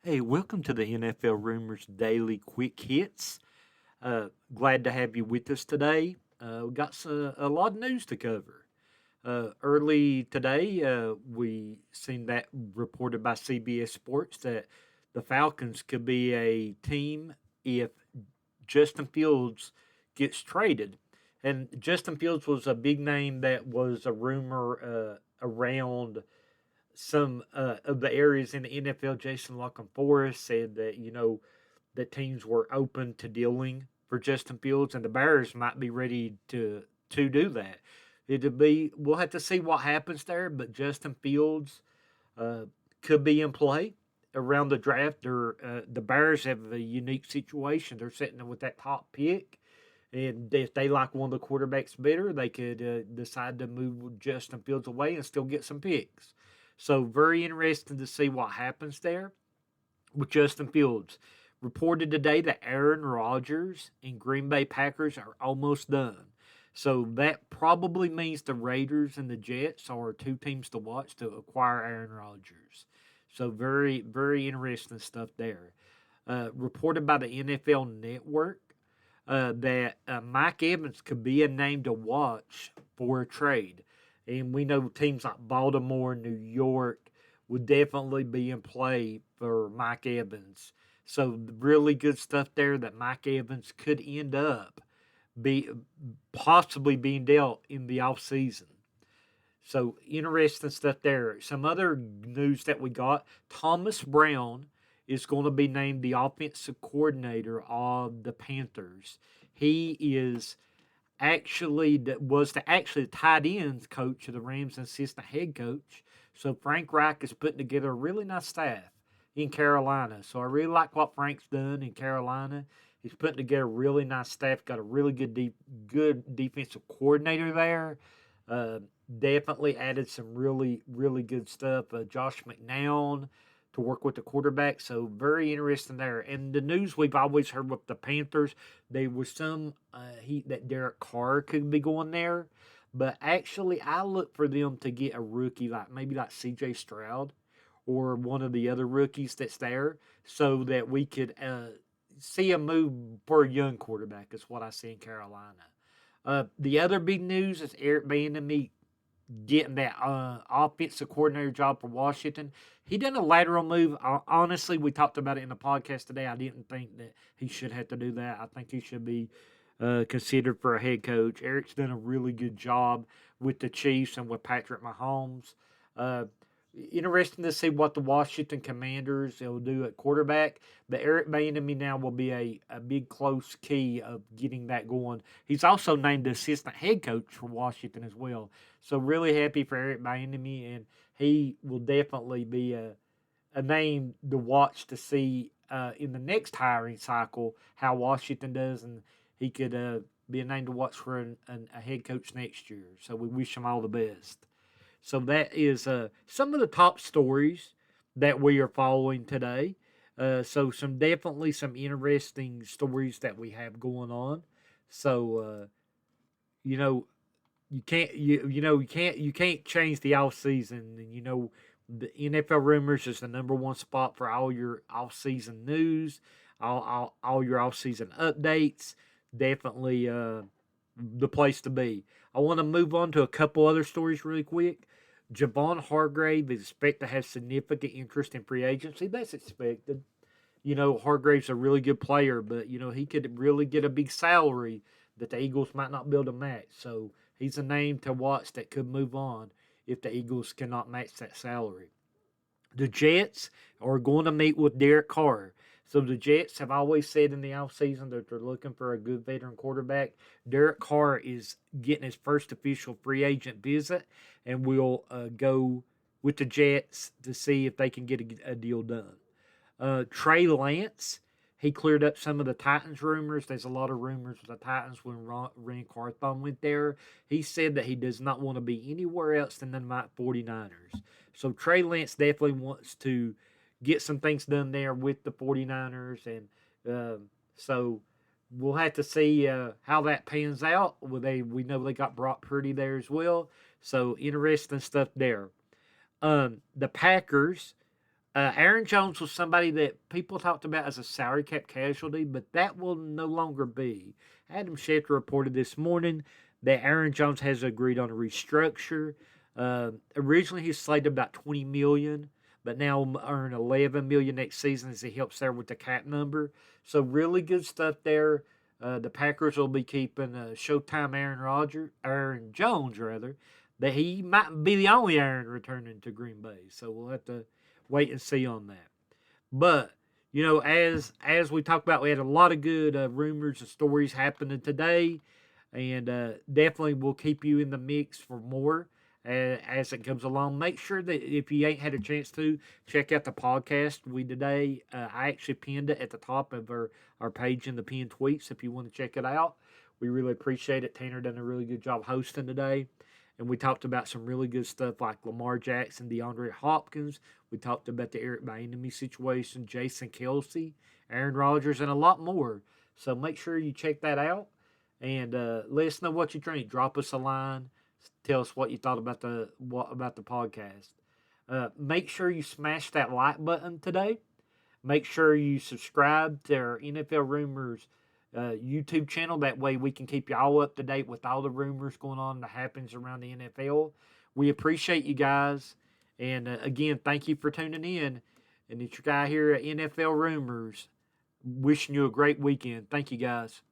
Hey, welcome to the NFL Rumors Daily Quick Hits. Glad to have you with us today. We got a lot of news to cover. Early today, we seen that reported by CBS Sports that the Falcons could be a team if Justin Fields gets traded. And Justin Fields was a big name that was a rumor around some of the areas in the NFL. Jason Forrest said that that teams were open to dealing for Justin Fields, and the Bears might be ready to do that. We'll have to see what happens there, but Justin Fields uh, could be in play around the draft. The Bears have a unique situation. They're sitting with that top pick. And if they like one of the quarterbacks better, they could decide to move Justin Fields away and still get some picks. So very interesting to see what happens there with Justin Fields. Reported today that Aaron Rodgers and Green Bay Packers are almost done. So that probably means the Raiders and the Jets are two teams to watch to acquire Aaron Rodgers. So very, very interesting stuff there. Reported by the NFL Network that Mike Evans could be a name to watch for a trade. And we know teams like Baltimore, New York would definitely be in play for Mike Evans. So really good stuff there that Mike Evans could end up be possibly being dealt in the offseason. So interesting stuff there. Some other news that we got: Thomas Brown is going to be named the offensive coordinator of the Panthers. He is actually actually the tight ends coach of the Rams and assistant head coach. So Frank Reich is putting together a really nice staff in Carolina. So I really like what Frank's done in Carolina. He's putting together a really nice staff. Got a really good defensive coordinator there. Uh, Definitely added some really good stuff. Josh McNown to work with the quarterback. So very interesting there. And the news we've always heard with the Panthers, there was some heat that Derek Carr could be going there. But actually, I look for them to get a rookie like maybe like C.J. Stroud or one of the other rookies that's there, so that we could see a move for a young quarterback. Is what I see in Carolina. The other big news is Eric Bieniemy getting that offensive coordinator job for Washington. He done a lateral move. Honestly, we talked about it in the podcast today. I didn't think that he should have to do that. I think he should be considered for a head coach. Eric's done a really good job with the Chiefs and with Patrick Mahomes. Uh, Interesting to see what the Washington Commanders will do at quarterback. But Eric Bieniemy now will be a big close key of getting that going. He's also named the assistant head coach for Washington as well. So really happy for Eric Bieniemy, and he will definitely be a name to watch to see in the next hiring cycle how Washington does, and he could be a name to watch for a head coach next year. So we wish him all the best. So that is some of the top stories that we are following today. So some interesting stories that we have going on. So you know you can't change the off season, and the NFL rumors is the number one spot for all your off season news, all your off season updates. Definitely the place to be. I want to move on to a couple other stories really quick. Javon Hargrave is expected to have significant interest in free agency. That's expected. Hargrave's a really good player, but he could really get a big salary that the Eagles might not be able to match. So he's a name to watch that could move on if the Eagles cannot match that salary. The Jets are going to meet with Derek Carr. So the Jets have always said in the offseason that they're looking for a good veteran quarterback. Derek Carr is getting his first official free agent visit and will go with the Jets to see if they can get a deal done. Trey Lance, he cleared up some of the Titans rumors. There's a lot of rumors with the Titans when Ran Carthon went there. He said that he does not want to be anywhere else than the 49ers. So Trey Lance definitely wants to get some things done there with the 49ers. And so we'll have to see how that pans out. We know they got Brock Purdy there as well. So interesting stuff there. The Packers Aaron Jones was somebody that people talked about as a salary cap casualty, but that will no longer be. Adam Schefter reported this morning that Aaron Jones has agreed on a restructure. Originally, he slated about 20 million, but now will earn 11 million next season as he helps there with the cap number. So really good stuff there. The Packers will be keeping Showtime Aaron Jones rather, but he might be the only Aaron returning to Green Bay. So we'll have to wait and see on that. But as we talked about, we had a lot of good rumors and stories happening today, and definitely we'll keep you in the mix for more as it comes along. Make sure that if you ain't had a chance to check out the podcast we today, I actually pinned it at the top of our page in the pinned tweets. If you want to check it out, we really appreciate it. Tanner done a really good job hosting today. And we talked about some really good stuff like Lamar Jackson, DeAndre Hopkins. We talked about the Eric Bieniemy situation, Jason Kelsey, Aaron Rodgers, and a lot more. So make sure you check that out and let us know what you think. Drop us a line. Tell us what you thought about the podcast. Make sure you smash that like button today. Make sure you subscribe to our NFL Rumors YouTube channel. That way we can keep you all up to date with all the rumors going on that happens around the NFL. We appreciate you guys. And again, thank you for tuning in. And it's your guy here at NFL Rumors wishing you a great weekend. Thank you guys.